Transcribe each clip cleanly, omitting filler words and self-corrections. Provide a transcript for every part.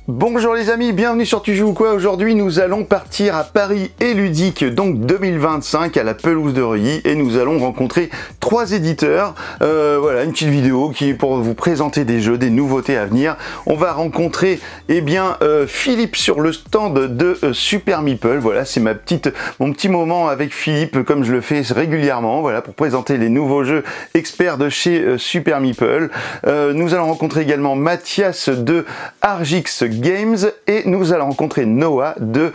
Bonjour les amis, bienvenue sur Tu joues quoi. Aujourd'hui nous allons partir à Paris et Ludique, donc 2025 à la pelouse de Reuilly, et nous allons rencontrer 3 éditeurs. Voilà, une petite vidéo qui est pour vous présenter des jeux, des nouveautés à venir. On va rencontrer Philippe sur le stand de Super Meeple. Voilà, c'est mon petit moment avec Philippe, comme je le fais régulièrement, voilà, pour présenter les nouveaux jeux experts de chez Super Meeple. Nous allons rencontrer également Mathias de Argix Games et nous allons rencontrer Noah de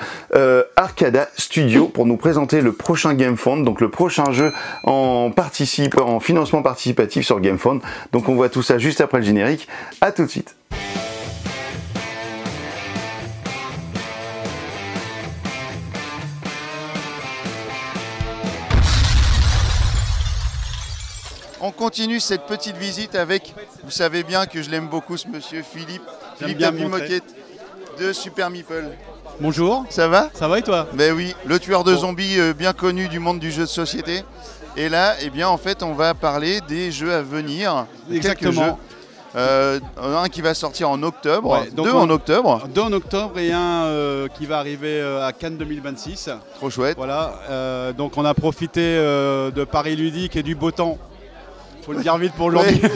Arcada Studio pour nous présenter le prochain GameFound, donc le prochain jeu en financement participatif sur GameFound. Donc on voit tout ça juste après le générique. À tout de suite. On continue cette petite visite avec, vous savez bien que je l'aime beaucoup ce monsieur Philippe Moquette de Super Meeple. Bonjour. Ça va? Ça va et toi? Ben oui, le tueur de zombies bien connu du monde du jeu de société. Et là, eh bien, en fait, on va parler des jeux à venir. Exactement. Un qui va sortir en octobre, ouais, deux en octobre. 2 en octobre et un qui va arriver à Cannes 2026. Trop chouette. Voilà, donc on a profité de Paris Ludique et du beau temps. Faut le dire vite pour aujourd'hui. Oui.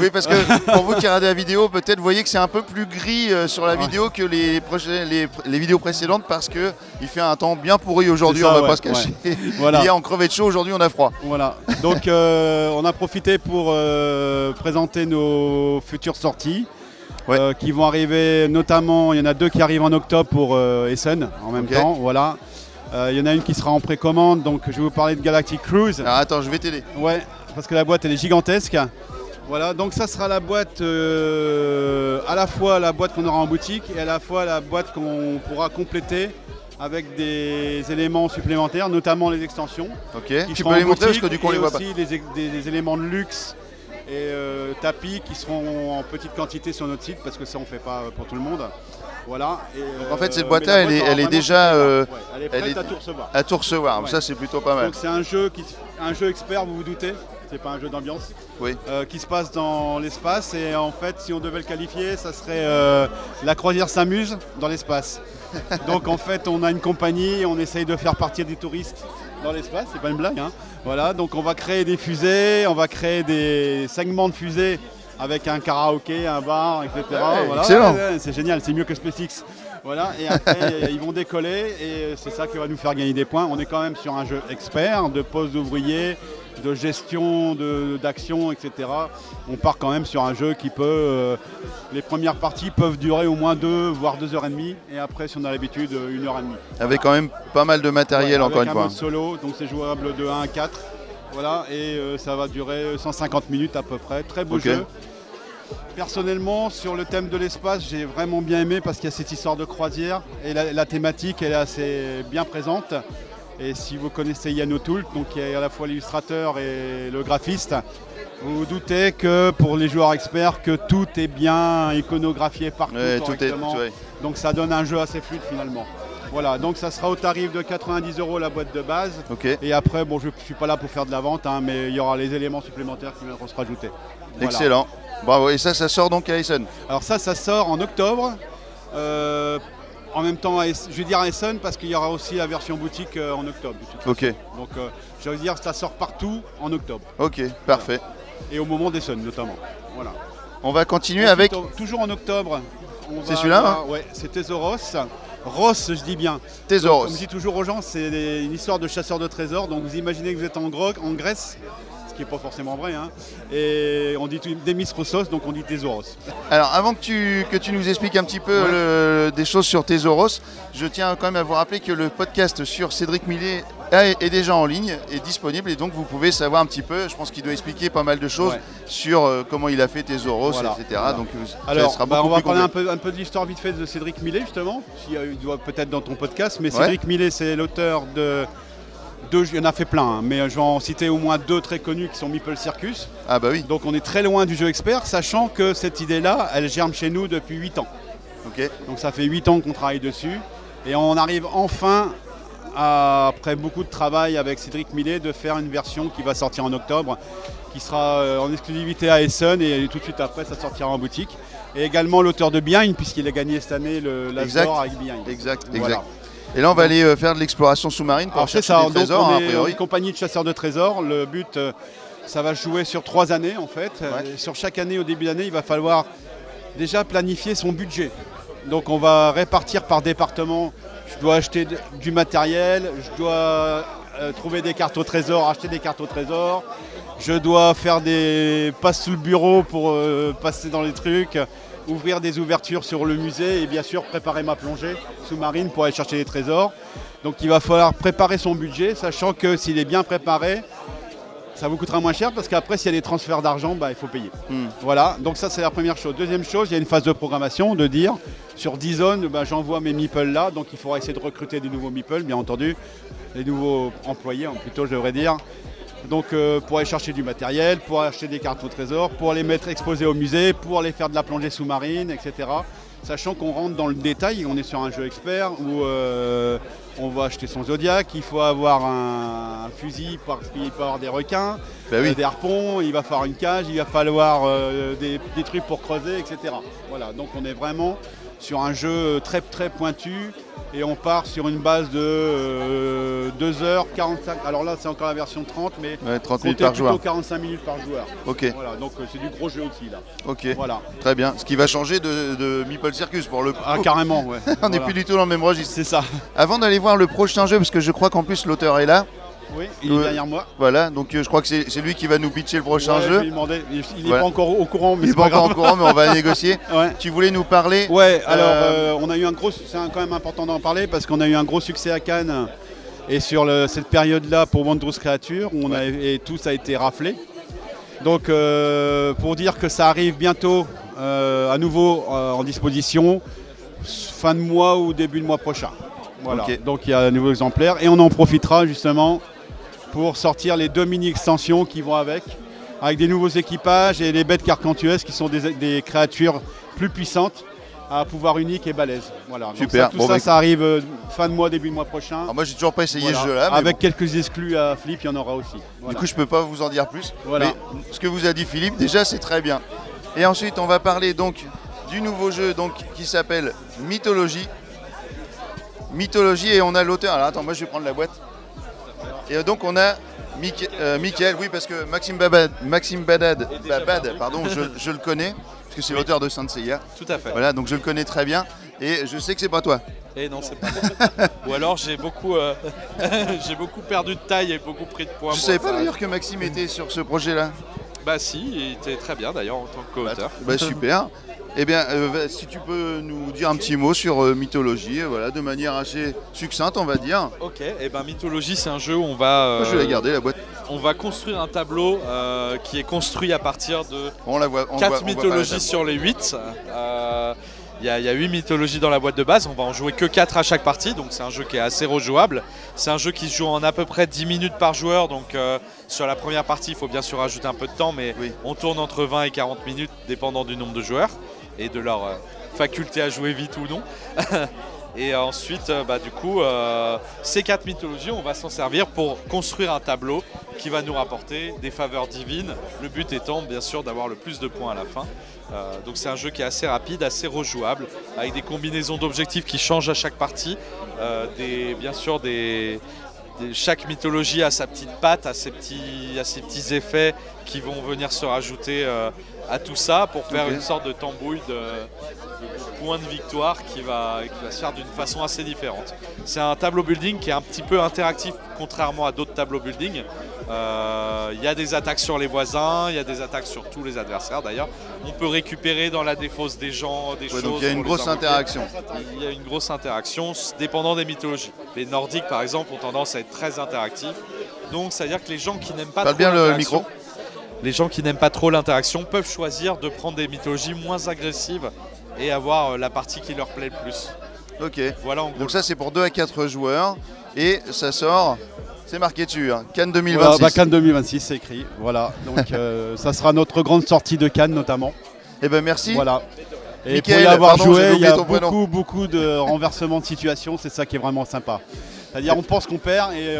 Oui, parce que pour vous qui regardez la vidéo, peut-être vous voyez que c'est un peu plus gris sur la vidéo que les vidéos précédentes, parce qu'il fait un temps bien pourri aujourd'hui, on va pas se cacher. Voilà. Hier on crevait de chaud, aujourd'hui on a froid. Voilà, donc on a profité pour présenter nos futures sorties. Ouais. Qui vont arriver, notamment, il y en a 2 qui arrivent en octobre pour Essen en même temps. Voilà. Il y en a une qui sera en précommande, donc je vais vous parler de Galactic Cruise. Alors attends, je vais t'aider. Ouais. Parce que la boîte elle est gigantesque. Voilà, donc ça sera la boîte, à la fois la boîte qu'on aura en boutique et à la fois la boîte qu'on pourra compléter avec des éléments supplémentaires, notamment les extensions. Ok, tu peux les montrer parce que du coup on les voit pas. Et aussi des éléments de luxe et tapis qui seront en petite quantité sur notre site, parce que ça on fait pas pour tout le monde. Voilà. Et, donc en fait cette boîte-là, elle est déjà elle est prête à tout recevoir. À tout recevoir, ouais. Ça c'est plutôt pas mal. Donc c'est un jeu expert, vous vous doutez. C'est pas un jeu d'ambiance, oui. Qui se passe dans l'espace, et en fait si on devait le qualifier, ça serait la croisière s'amuse dans l'espace. Donc en fait on a une compagnie, on essaye de faire partir des touristes dans l'espace, c'est pas une blague, hein. Voilà, donc on va créer des fusées, on va créer des segments de fusées avec un karaoké, un bar, etc. Ouais, voilà. Excellent. Ouais, c'est génial, c'est mieux que SpaceX. Voilà, et après ils vont décoller et c'est ça qui va nous faire gagner des points. On est quand même sur un jeu expert de poste d'ouvrier, de gestion, d'action, etc. On part quand même sur un jeu qui peut... les premières parties peuvent durer au moins 2 voire 2h30, et après si on a l'habitude 1h30. Avec quand même pas mal de matériel, ouais, encore une fois. Avec un mode solo, donc c'est jouable de 1 à 4. Voilà, et ça va durer 150 minutes à peu près. Très beau jeu. Personnellement, sur le thème de l'espace, j'ai vraiment bien aimé parce qu'il y a cette histoire de croisière et la thématique elle est assez bien présente. Et si vous connaissez Yann O'Toole, donc qui est à la fois l'illustrateur et le graphiste, vous vous doutez que pour les joueurs experts, que tout est bien iconographié partout correctement. Donc ça donne un jeu assez fluide finalement. Voilà, donc ça sera au tarif de 90 € la boîte de base. Et après, bon, je ne suis pas là pour faire de la vente, hein, mais il y aura les éléments supplémentaires qui viendront se rajouter. Voilà. Excellent. Bravo. Et ça sort donc à Essen? Alors ça sort en octobre. En même temps, je vais dire à Essen parce qu'il y aura aussi la version boutique en octobre. Ok. Donc je veux dire, ça sort partout en octobre. Ok, parfait. Voilà. Et au moment d'Essen notamment. Voilà. On va continuer avec... Toujours en octobre. C'est celui-là, hein? Ouais, c'est Tesoros. Ross, je dis bien. Tesoros. Comme je dis toujours aux gens, c'est une histoire de chasseur de trésors. Donc vous imaginez que vous êtes en Grèce, ce qui n'est pas forcément vrai, hein. Et on dit Demis Roussos, donc on dit Tesoros. Alors avant que tu nous expliques un petit peu des choses sur Tesoros, je tiens quand même à vous rappeler que le podcast sur Cédric Millet est déjà en ligne, est disponible, et donc vous pouvez savoir un petit peu, je pense qu'il doit expliquer pas mal de choses sur comment il a fait Tesoros, etc. Voilà. Donc alors, ça sera beaucoup on va plus parler complet. un peu de l'histoire vite fait de Cédric Millet justement, il doit peut-être dans ton podcast, mais Cédric Millet c'est l'auteur de... il y en a fait plein, hein, mais je vais en citer au moins 2 très connus qui sont Meeple Circus. Ah bah oui. Donc on est très loin du jeu expert, sachant que cette idée-là, elle germe chez nous depuis 8 ans. Ok. Donc ça fait 8 ans qu'on travaille dessus, et on arrive enfin après beaucoup de travail avec Cédric Millet, de faire une version qui va sortir en octobre, qui sera en exclusivité à Essen et tout de suite après ça sortira en boutique. Et également l'auteur de Behind, puisqu'il a gagné cette année l'Asdor avec Behind. Exact, voilà. exact. Et là on va aller faire de l'exploration sous-marine pour chercher des trésors, on a est priori. une compagnie de chasseurs de trésors. Le but, ça va jouer sur 3 années en fait. Ouais. Sur chaque année, au début d'année, il va falloir déjà planifier son budget. Donc on va répartir par département. Je dois acheter du matériel, je dois trouver des cartes au trésor, acheter des cartes au trésor. Je dois faire des passes sous le bureau pour passer dans les trucs, ouvrir des ouvertures sur le musée et bien sûr préparer ma plongée sous-marine pour aller chercher les trésors. Donc il va falloir préparer son budget, sachant que s'il est bien préparé, ça vous coûtera moins cher parce qu'après s'il y a des transferts d'argent, il faut payer. Voilà, donc ça c'est la première chose. Deuxième chose, il y a une phase de programmation, de dire sur 10 zones, j'envoie mes meeples là, donc il faudra essayer de recruter des nouveaux meeples, bien entendu, des nouveaux employés plutôt je devrais dire. Donc pour aller chercher du matériel, pour acheter des cartes au trésor, pour les mettre exposés au musée, pour aller faire de la plongée sous-marine, etc. Sachant qu'on rentre dans le détail, on est sur un jeu expert où on va acheter son Zodiac, il faut avoir un fusil parce qu'il peut y avoir des requins, des harpons, il va falloir une cage, il va falloir des trucs pour creuser, etc. Voilà, donc on est vraiment sur un jeu très très pointu et on part sur une base de 2h45. Alors là c'est encore la version 30, mais 30 minutes par joueur. 45 minutes par joueur. Ok. Voilà, donc c'est du gros jeu aussi là. Ok. Voilà. Très bien. Ce qui va changer de Meeple Circus pour le coup. Ah carrément, ouais. On n'est plus du tout dans le même registre. C'est ça. Avant d'aller voir le prochain jeu, parce que je crois qu'en plus l'auteur est là. Oui, il est derrière moi. Voilà, donc je crois que c'est lui qui va nous pitcher le prochain jeu. Je vais lui demander. Il n'est pas encore au courant, mais il n'est pas encore au courant, mais on va négocier. Tu voulais nous parler? Ouais, alors on a eu un gros, c'est quand même important d'en parler parce qu'on a eu un gros succès à Cannes et sur cette période-là pour Wondrous Creatures, où et tout ça a été raflé. Donc pour dire que ça arrive bientôt à nouveau en disposition, fin de mois ou début de mois prochain. Voilà, donc il y a un nouveau exemplaire et on en profitera justement pour sortir les 2 mini-extensions qui vont avec des nouveaux équipages et les bêtes gargantuesques qui sont des créatures plus puissantes à pouvoir unique et balèze. Voilà. Super. Donc ça arrive fin de mois, début de mois prochain. Alors moi j'ai toujours pas essayé ce jeu-là. Avec quelques exclus à Philippe, il y en aura aussi. Du coup je peux pas vous en dire plus. Voilà. Mais ce que vous a dit Philippe, déjà c'est très bien. Et ensuite on va parler donc du nouveau jeu qui s'appelle Mythologie. Mythologie et on a l'auteur. Alors attends, moi je vais prendre la boîte. Et donc on a Mickaël, oui parce que Maxime Babad, pardon, je le connais, parce que c'est l'auteur de Saint Seiya. Tout à fait. Voilà, donc je le connais très bien et je sais que c'est pas toi. Et non, c'est pas moi. Ou alors j'ai beaucoup perdu de taille et beaucoup pris de poids. Je savais pas d'ailleurs que Maxime était sur ce projet-là. Bah si, il était très bien d'ailleurs en tant que co-auteur. Bah super. Eh bien, si tu peux nous dire un petit mot sur Mythologie, voilà, de manière assez succincte, on va dire. Ok, et ben Mythologie, c'est un jeu où on va... je vais la garder, la boîte. On va construire un tableau qui est construit à partir de 4 mythologies sur les 8. Il y a 8 mythologies dans la boîte de base, on va en jouer que 4 à chaque partie, donc c'est un jeu qui est assez rejouable. C'est un jeu qui se joue en à peu près 10 minutes par joueur, donc sur la première partie il faut bien sûr rajouter un peu de temps, mais on tourne entre 20 et 40 minutes dépendant du nombre de joueurs et de leur faculté à jouer vite ou non. Et ensuite, du coup, ces 4 mythologies, on va s'en servir pour construire un tableau qui va nous rapporter des faveurs divines. Le but étant, bien sûr, d'avoir le plus de points à la fin. Donc c'est un jeu qui est assez rapide, assez rejouable, avec des combinaisons d'objectifs qui changent à chaque partie. Chaque mythologie a sa petite patte, a ses petits effets qui vont venir se rajouter à tout ça pour faire une sorte de tambouille de points de victoire qui va se faire d'une façon assez différente. C'est un tableau building qui est un petit peu interactif contrairement à d'autres tableaux building. Il y a des attaques sur les voisins, il y a des attaques sur tous les adversaires d'ailleurs. On peut récupérer dans la défausse des gens, des choses. Donc il y a une grosse interaction. Il y a une grosse interaction dépendant des mythologies. Les nordiques par exemple ont tendance à être très interactifs. Donc ça veut dire que les gens qui n'aiment pas les gens qui n'aiment pas trop l'interaction peuvent choisir de prendre des mythologies moins agressives et avoir la partie qui leur plaît le plus. Ok, voilà, en gros. Donc ça c'est pour 2 à 4 joueurs et ça sort, c'est marqué dessus, hein, Cannes 2026. Voilà, Cannes 2026 c'est écrit, voilà. Donc ça sera notre grande sortie de Cannes notamment. Eh ben merci. Voilà. Et Mickaël, pour y avoir joué, il y a beaucoup beaucoup de renversements de situation, c'est ça qui est vraiment sympa. C'est-à-dire on pense qu'on perd et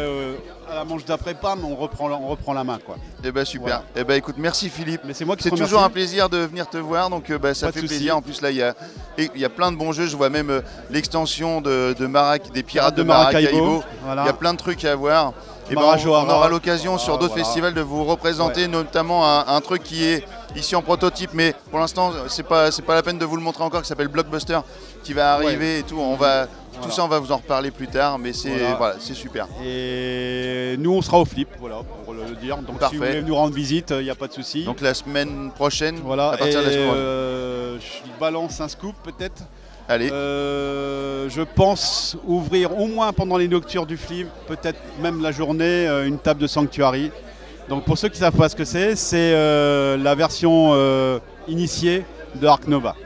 à la manche d'après, bam, on reprend la main, quoi. Eh ben super. Voilà. Eh ben écoute, merci Philippe. Mais c'est moi qui C'est toujours un plaisir de venir te voir, donc ça fait plaisir. En plus là, il y a plein de bons jeux. Je vois même l'extension des Pirates de Maracaibo. Voilà. Il y a plein de trucs à voir. Et ben, on aura l'occasion sur d'autres festivals de vous représenter, notamment un truc qui est ici en prototype, mais pour l'instant c'est pas la peine de vous le montrer encore, qui s'appelle Blockbuster, qui va arriver et tout. Tout ça on va vous en reparler plus tard, mais c'est super. Et nous on sera au Flip, voilà, pour le dire. Donc si vous voulez nous rendre visite, il n'y a pas de souci. Donc la semaine prochaine, à partir de la semaine prochaine. Je balance un scoop peut-être. Allez. Je pense ouvrir au moins pendant les nocturnes du Flip, peut-être même la journée, une table de Sanctuary. Donc pour ceux qui ne savent pas ce que c'est la version initiée de Ark Nova.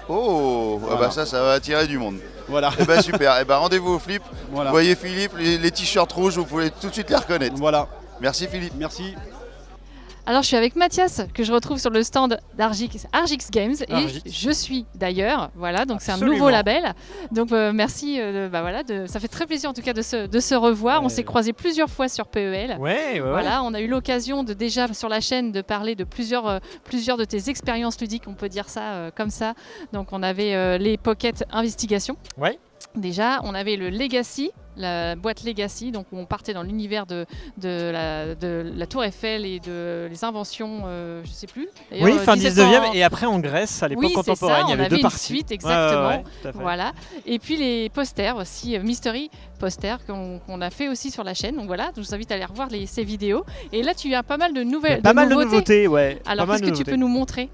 Oh, voilà. Bah ça va attirer du monde. Voilà. Et bah super, et bah rendez-vous au Flip. Voilà. Vous voyez Philippe, les t-shirts rouges, vous pouvez tout de suite les reconnaître. Voilà. Merci Philippe. Merci. Alors je suis avec Mathias, que je retrouve sur le stand d'Argix Games, et je suis d'ailleurs, voilà, donc c'est un nouveau label. Donc merci, ça fait très plaisir en tout cas de se revoir. On s'est croisés plusieurs fois sur PEL. Voilà, on a eu l'occasion de déjà sur la chaîne de parler de plusieurs de tes expériences ludiques, on peut dire ça comme ça. Donc on avait les Pocket Investigation. Ouais. Déjà, on avait le Legacy, la boîte Legacy, donc où on partait dans l'univers de la Tour Eiffel et de les inventions, je sais plus. Oui, fin 19e et après en Grèce à l'époque contemporaine, il y avait deux parties. Suite, exactement. Voilà. Et puis les posters aussi, Mystery posters qu'on a fait aussi sur la chaîne. Donc voilà, je vous invite à aller revoir ces vidéos. Et là, tu as pas mal de nouvelles. Pas mal de nouveautés, ouais. Alors, qu'est-ce que tu peux nous montrer ?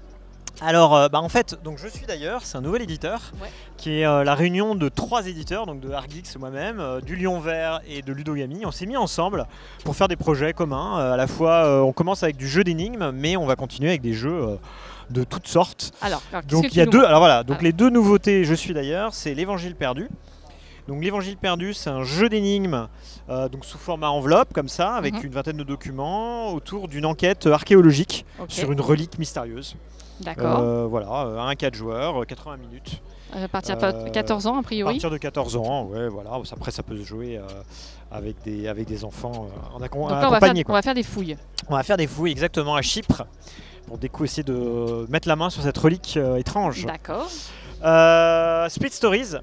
Alors, en fait, donc je suis d'ailleurs, c'est un nouvel éditeur qui est la réunion de 3 éditeurs, donc de Argix moi-même, du Lion Vert et de Ludogami. On s'est mis ensemble pour faire des projets communs. À la fois, on commence avec du jeu d'énigmes, mais on va continuer avec des jeux de toutes sortes. Alors donc il y a deux. Alors voilà, donc les deux nouveautés, je suis d'ailleurs, c'est l'Évangile perdu. Donc l'Évangile perdu, c'est un jeu d'énigmes donc sous format enveloppe comme ça, avec une vingtaine de documents autour d'une enquête archéologique sur une relique mystérieuse. D'accord. Voilà, 1 à 4 joueurs, 80 minutes. À partir de 14 ans, a priori. À partir de 14 ans, ouais, voilà. Après, ça peut se jouer avec des enfants en accompagné. On va faire des fouilles. On va faire des fouilles exactement à Chypre pour essayer de mettre la main sur cette relique étrange. D'accord. Split Stories.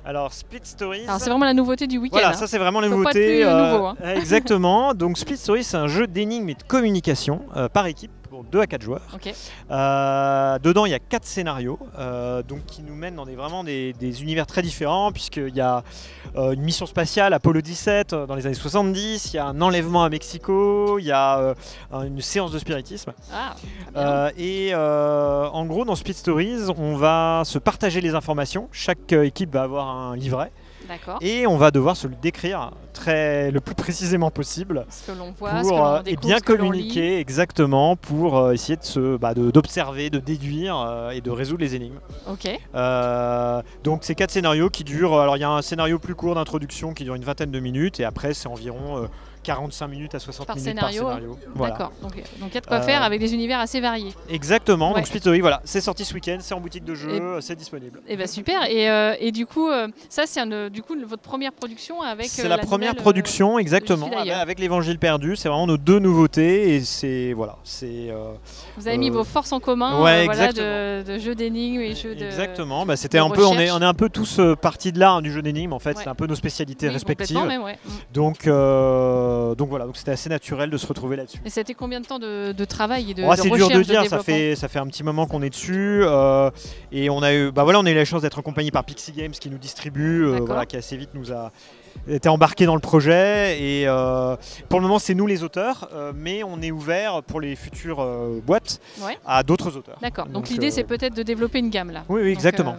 Alors Split Stories. Alors c'est vraiment la nouveauté du week-end. Voilà, ça c'est vraiment la nouveauté. Pas de plus nouveau, Exactement. Donc Split Stories, c'est un jeu d'énigmes et de communication par équipe pour 2 à 4 joueurs. Dedans, il y a 4 scénarios, donc qui nous mènent dans vraiment des univers très différents, puisqu'il y a une mission spatiale Apollo 17 dans les années 70, il y a un enlèvement à Mexico, il y a une séance de spiritisme. En gros, dans Split Stories, on va se partager les informations. Chaque équipe va avoir un livret. Et on va devoir se le décrire le plus précisément possible ce que l'on voit, pour et bien communiquer exactement pour essayer d'observer, de déduire et de résoudre les énigmes. Donc c'est 4 scénarios qui durent. Alors il y a un scénario plus court d'introduction qui dure une vingtaine de minutes et après c'est environ 45 minutes à 60 minutes par scénario. Voilà. D'accord, donc il y a de quoi faire avec des univers assez variés. Exactement, donc Split Stories, voilà, c'est sorti ce week-end, c'est en boutique de jeux, c'est disponible. Et super, et du coup, ça c'est votre première production avec c'est la première production, exactement, avec l'Évangile perdu, c'est vraiment nos 2 nouveautés, et c'est, voilà, c'est... Vous avez mis vos forces en commun, de jeux d'énigmes et jeux de... Exactement, c'était un peu, on est un peu tous partis de là, du jeu d'énigmes, en fait, c'est un peu nos spécialités respectives. Donc voilà, donc c'était assez naturel de se retrouver là-dessus. Et c'était combien de temps de travail et de c'est dur de dire, ça fait un petit moment qu'on est dessus et on a eu la chance d'être accompagné par Pixie Games qui nous distribue, qui assez vite nous a été embarqué dans le projet et pour le moment c'est nous les auteurs mais on est ouvert pour les futures boîtes à d'autres auteurs. D'accord, donc l'idée c'est peut-être de développer une gamme là. Oui, exactement.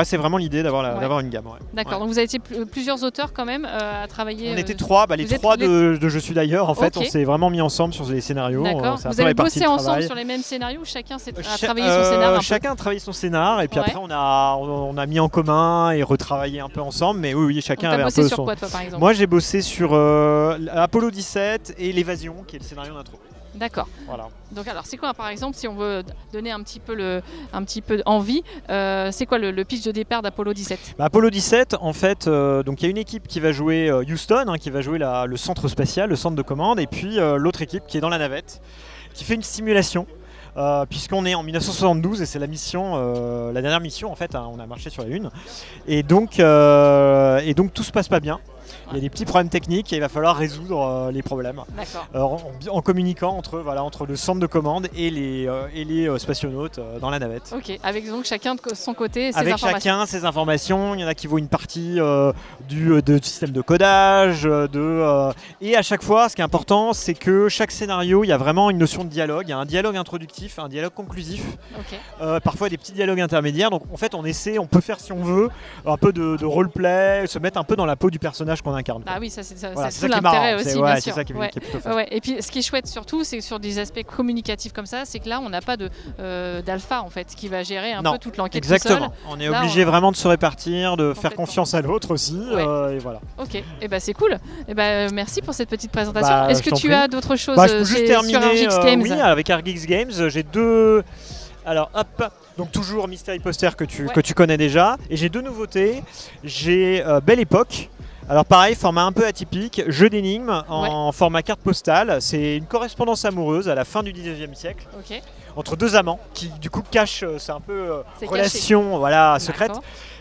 C'est vraiment l'idée d'avoir une gamme. D'accord, donc vous avez été plusieurs auteurs quand même à travailler. On était 3, les 3 de Je suis d'ailleurs en fait, on s'est vraiment mis ensemble sur les scénarios. D'accord, vous avez bossé ensemble sur les mêmes scénarios ou chacun a travaillé son scénar Chacun a travaillé son scénar et puis après on a mis en commun et retravaillé un peu ensemble, mais oui, chacun avait un peu sur quoi, toi, par exemple? Moi j'ai bossé sur Apollo 17 et l'évasion qui est le scénario d'intro. D'accord. Voilà. Donc alors c'est quoi par exemple si on veut donner un petit peu envie, c'est quoi le pitch de départ d'Apollo 17? Apollo 17 en fait, donc il y a une équipe qui va jouer Houston, qui va jouer le centre spatial, le centre de commande, et puis l'autre équipe qui est dans la navette, qui fait une simulation. Puisqu'on est en 1972 et c'est la dernière mission en fait, on a marché sur la Lune et donc tout se passe pas bien. Il y a des petits problèmes techniques et il va falloir résoudre les problèmes en communiquant entre le centre de commande et les spationautes dans la navette. Ok, avec donc chacun de son côté ses avec informations. Chacun ses informations, il y en a qui vaut une partie du système de codage, et à chaque fois ce qui est important c'est que chaque scénario il y a vraiment une notion de dialogue, il y a un dialogue introductif, un dialogue conclusif, parfois des petits dialogues intermédiaires, donc en fait on peut faire si on veut un peu de roleplay, se mettre un peu dans la peau du personnage qu'on incarne. Ah oui, ça c'est tout l'intérêt aussi, bien sûr. C'est ça qui est plutôt fun. Et puis ce qui est chouette surtout, c'est que sur des aspects communicatifs comme ça, c'est que là on n'a pas d'alpha en fait qui va gérer un peu toute l'enquête. Exactement. Tout seul. On est obligé vraiment de se répartir, de faire confiance à l'autre aussi, et voilà. Ok, et c'est cool. Et merci pour cette petite présentation. Est-ce que tu as d'autres choses je peux juste terminer, sur RGX Games? Oui, avec RGX Games, j'ai deux. Alors hop, donc toujours Mystery Poster que tu connais déjà, et j'ai deux nouveautés. J'ai Belle Époque. Alors pareil, format un peu atypique, jeu d'énigmes en format carte postale. C'est une correspondance amoureuse à la fin du 19e siècle entre deux amants qui du coup cachent, c'est un peu relation secrète,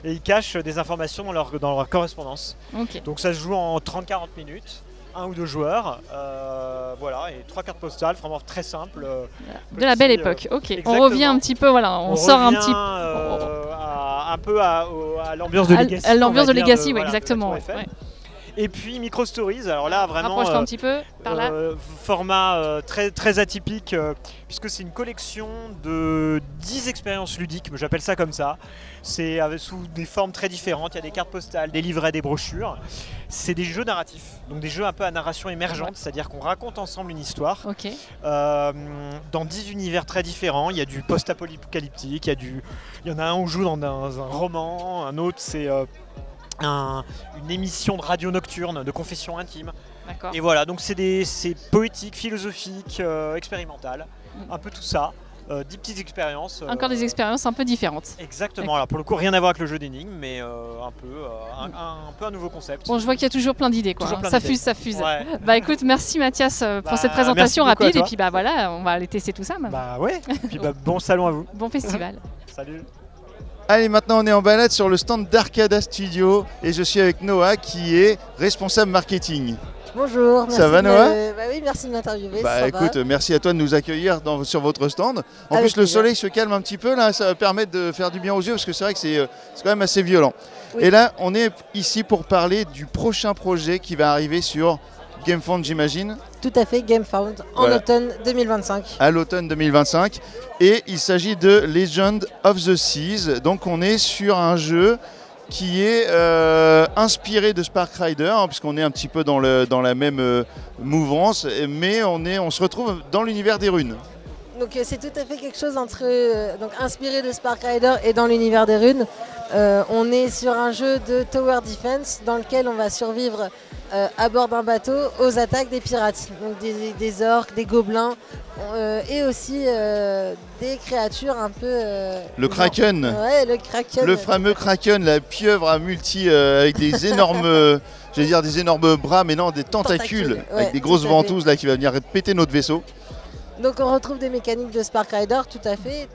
et ils cachent des informations dans leur correspondance. Donc ça se joue en 30-40 minutes. Un ou deux joueurs, et 3 cartes postales, vraiment très simple. De la Belle Époque, on revient un petit peu, on sort un petit un peu à l'ambiance de Legacy. À l'ambiance de Legacy, exactement. Et puis Micro Stories, alors là vraiment rapproche-toi un petit peu par là. Format très, très atypique, puisque c'est une collection de 10 expériences ludiques, j'appelle ça comme ça. C'est sous des formes très différentes, il y a des cartes postales, des livrets, des brochures. C'est des jeux narratifs, donc des jeux un peu à narration émergente, c'est-à-dire qu'on raconte ensemble une histoire dans 10 univers très différents. Il y a du post-apocalyptique, il y en a un où on joue dans un roman, un autre c'est une émission de radio nocturne, de confession intime. Et voilà, donc c'est poétique, philosophique, expérimental, un peu tout ça. 10 petites expériences. Encore des expériences un peu différentes. Exactement, alors pour le coup rien à voir avec le jeu d'énigmes, mais un peu un nouveau concept. Bon, je vois qu'il y a toujours plein d'idées, ça fuse. Ouais. Écoute, merci Mathias pour cette présentation rapide, et puis on va aller tester tout ça. Et puis bon salon à vous. Bon festival. Salut. Allez, maintenant on est en balade sur le stand d'Arcada Studio et je suis avec Noah qui est responsable marketing. Bonjour. Ça va Noah? Oui, merci de m'interviewer. Écoute, merci à toi de nous accueillir sur votre stand. En plus, le soleil se calme un petit peu, là, ça va permettre de faire du bien aux yeux parce que c'est vrai que c'est quand même assez violent. Oui. Et là, on est ici pour parler du prochain projet qui va arriver sur GameFound, j'imagine. Tout à fait, GameFound, en automne 2025. À l'automne 2025. Et il s'agit de Legend of the Seas. Donc on est sur un jeu qui est inspiré de Spark Rider, puisqu'on est un petit peu dans la même mouvance, mais on se retrouve dans l'univers des runes. Donc c'est tout à fait quelque chose inspiré de Spark Rider et dans l'univers des runes. On est sur un jeu de Tower Defense dans lequel on va survivre à bord d'un bateau aux attaques des pirates. Donc des orques, des gobelins et aussi des créatures un peu... le Kraken. Le Kraken. Le fameux Kraken, la pieuvre à multi avec des énormes... des énormes bras, mais non, des tentacules avec des grosses ventouses là, qui va venir péter notre vaisseau. Donc on retrouve des mécaniques de Spark Rider, tout à fait,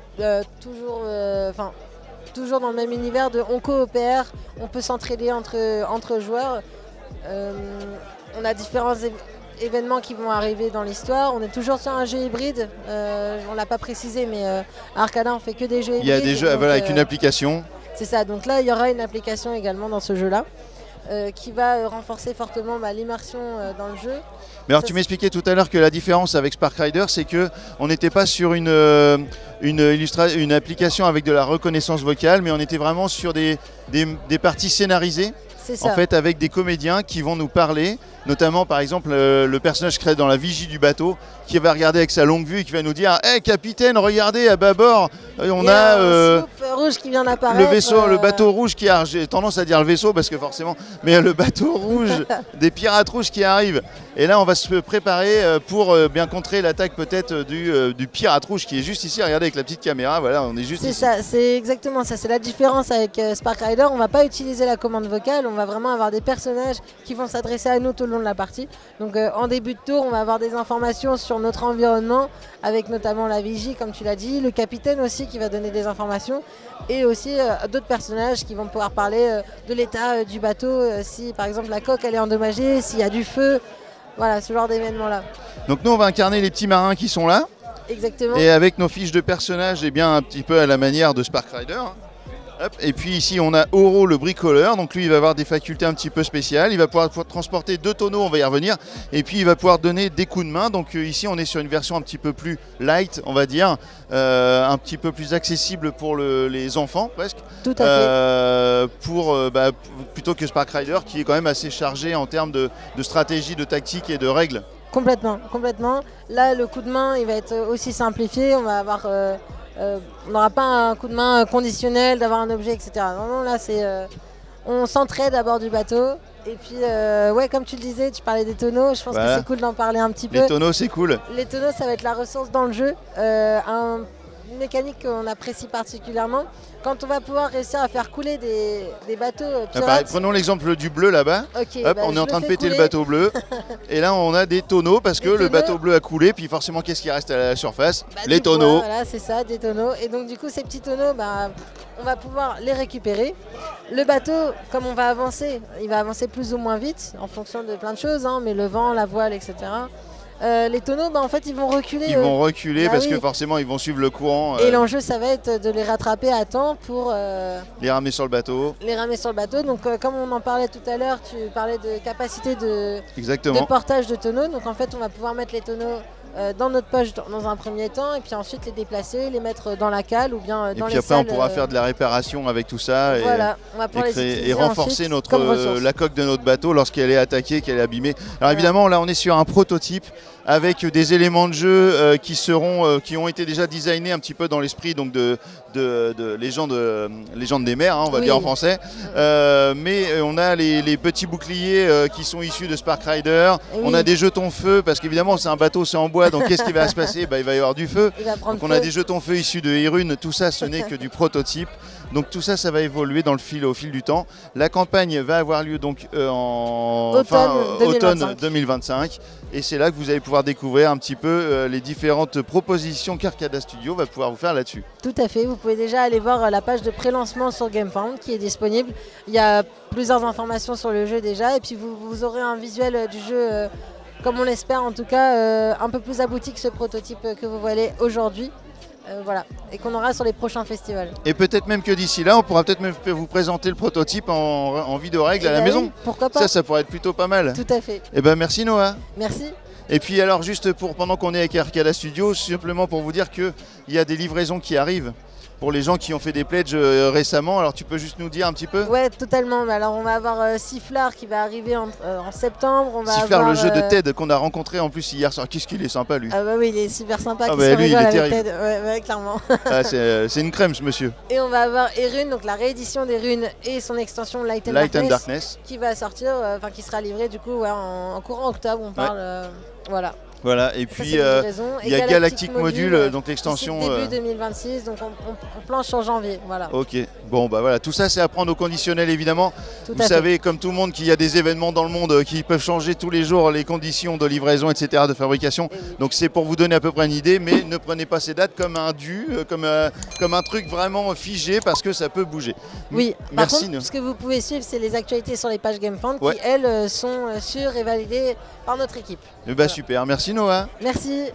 toujours dans le même univers on coopère, on peut s'entraider entre joueurs. On a différents événements qui vont arriver dans l'histoire. On est toujours sur un jeu hybride, on ne l'a pas précisé, mais à Arcada on fait que des jeux hybrides. Il y a des jeux avec une application. C'est ça, donc là il y aura une application également dans ce jeu-là. Qui va renforcer fortement l'immersion dans le jeu. Mais alors tu m'expliquais tout à l'heure que la différence avec Spark Rider, c'est qu'on n'était pas sur une application avec de la reconnaissance vocale, mais on était vraiment sur des parties scénarisées. C'est ça. En fait, avec des comédiens qui vont nous parler, notamment par exemple le personnage créé dans la vigie du bateau, qui va regarder avec sa longue vue et qui va nous dire « Hey capitaine, regardez à bâbord, on a rouge qui vient d'apparaître. Le bateau rouge qui a, j'ai tendance à dire le vaisseau parce que forcément, mais le bateau rouge des pirates rouges qui arrivent. Et là, on va se préparer pour bien contrer l'attaque peut-être du pirate rouge qui est juste ici. Regardez avec la petite caméra, voilà, on est juste ici. C'est ça, c'est exactement ça. C'est la différence avec Spark Rider. On va pas utiliser la commande vocale, on va vraiment avoir des personnages qui vont s'adresser à nous tout le long de la partie. Donc en début de tour, on va avoir des informations sur notre environnement, avec notamment la vigie, comme tu l'as dit, le capitaine aussi qui va donner des informations, et aussi d'autres personnages qui vont pouvoir parler de l'état du bateau, si par exemple la coque elle est endommagée, s'il y a du feu. Voilà, ce genre d'événement-là. Donc nous, on va incarner les petits marins qui sont là. Exactement. Et avec nos fiches de personnages, eh bien, un petit peu à la manière de Spark Rider. Hop. Et puis ici, on a Oro, le bricoleur. Donc lui, il va avoir des facultés un petit peu spéciales. Il va pouvoir transporter 2 tonneaux, on va y revenir. Et puis, il va pouvoir donner des coups de main. Donc ici, on est sur une version un petit peu plus light, on va dire. Un petit peu plus accessible pour les enfants, presque. Tout à fait. Plutôt que Spark Rider, qui est quand même assez chargé en termes de stratégie, de tactique et de règles. Complètement, complètement. Là, le coup de main, il va être aussi simplifié. On va avoir... on n'aura pas un coup de main conditionnel d'avoir un objet, etc. Non, là, c'est, on s'entraide à bord du bateau. Et puis, ouais, comme tu le disais, tu parlais des tonneaux. Je pense que c'est cool d'en parler un petit peu. Les tonneaux, c'est cool. Les tonneaux, ça va être la ressource dans le jeu. Une mécanique qu'on apprécie particulièrement. Quand on va pouvoir réussir à faire couler des bateaux pirates. Prenons l'exemple du bleu là-bas. On est en train de péter le bateau bleu. Et là, on a des tonneaux parce que le bateau bleu a coulé. Puis forcément, qu'est-ce qui reste à la surface? Les tonneaux. Voilà, c'est ça, des tonneaux. Et donc, du coup, ces petits tonneaux, on va pouvoir les récupérer. Le bateau, comme on va avancer, il va avancer plus ou moins vite en fonction de plein de choses, mais le vent, la voile, etc. Les tonneaux, en fait, ils vont reculer. Ils vont reculer parce que forcément, ils vont suivre le courant. Et l'enjeu, ça va être de les rattraper à temps pour... les ramener sur le bateau. Les ramener sur le bateau. Donc, comme on en parlait tout à l'heure, tu parlais de capacité de portage de tonneaux. Donc, en fait, on va pouvoir mettre les tonneaux dans notre poche dans un premier temps, et puis ensuite les déplacer, les mettre dans la cale ou bien dans les salles. Et puis après, on pourra faire de la réparation avec tout ça. Voilà, on va pouvoir et renforcer la coque de notre bateau lorsqu'elle est attaquée, qu'elle est abîmée. Alors évidemment, là, on est sur un prototype avec des éléments de jeu qui ont été déjà designés un petit peu dans l'esprit de Légende des mers, on va dire en français. Mais on a les petits boucliers qui sont issus de Spark Rider. On a des jetons feu, parce qu'évidemment c'est un bateau, c'est en bois, donc qu'est-ce qui va se passer? Il va y avoir du feu. Donc on a des jetons feu issus de Hirune. Tout ça, ce n'est que du prototype. Donc tout ça, ça va évoluer au fil du temps. La campagne va avoir lieu donc en automne 2025. Et c'est là que vous allez pouvoir découvrir un petit peu les différentes propositions qu'Arcada Studio va pouvoir vous faire là-dessus. Tout à fait, vous pouvez déjà aller voir la page de pré-lancement sur GameFound qui est disponible. Il y a plusieurs informations sur le jeu déjà, et puis vous aurez un visuel du jeu, comme on l'espère en tout cas, un peu plus abouti que ce prototype que vous voyez aujourd'hui. Voilà, et qu'on aura sur les prochains festivals. Et peut-être même que d'ici là, on pourra peut-être même vous présenter le prototype en vidéo règle à la maison. Pourquoi pas? Ça pourrait être plutôt pas mal. Tout à fait. Et ben merci Noah. Merci. Et puis alors juste pendant qu'on est avec Arcada Studio, simplement pour vous dire qu'il y a des livraisons qui arrivent pour les gens qui ont fait des pledges récemment. Alors tu peux juste nous dire un petit peu? Ouais, totalement. Alors on va avoir Sifflard qui va arriver en septembre. Sifflard, le jeu de Ted qu'on a rencontré en plus hier soir. Qu'est-ce qu'il est sympa lui. Ah bah oui, il est super sympa. Lui, il est terrible. Ted. Ouais, clairement. C'est une crème ce monsieur. Et on va avoir Erune, donc la réédition d'Erune et son extension Light and Darkness qui va sortir, qui sera livrée du coup en courant octobre. On parle, voilà. Voilà, et puis il y a Galactic Module, donc l'extension. Début 2026, donc on planche en janvier. Voilà. Ok, bon bah voilà, tout ça c'est à prendre au conditionnel évidemment. Vous savez, comme tout le monde, qu'il y a des événements dans le monde qui peuvent changer tous les jours les conditions de livraison, etc., de fabrication. Donc c'est pour vous donner à peu près une idée, mais ne prenez pas ces dates comme un comme un truc vraiment figé parce que ça peut bouger. Oui, merci. Par contre, ce que vous pouvez suivre, c'est les actualités sur les pages GameFound qui, elles, sont sûres et validées par notre équipe. Super, merci Noah. Merci.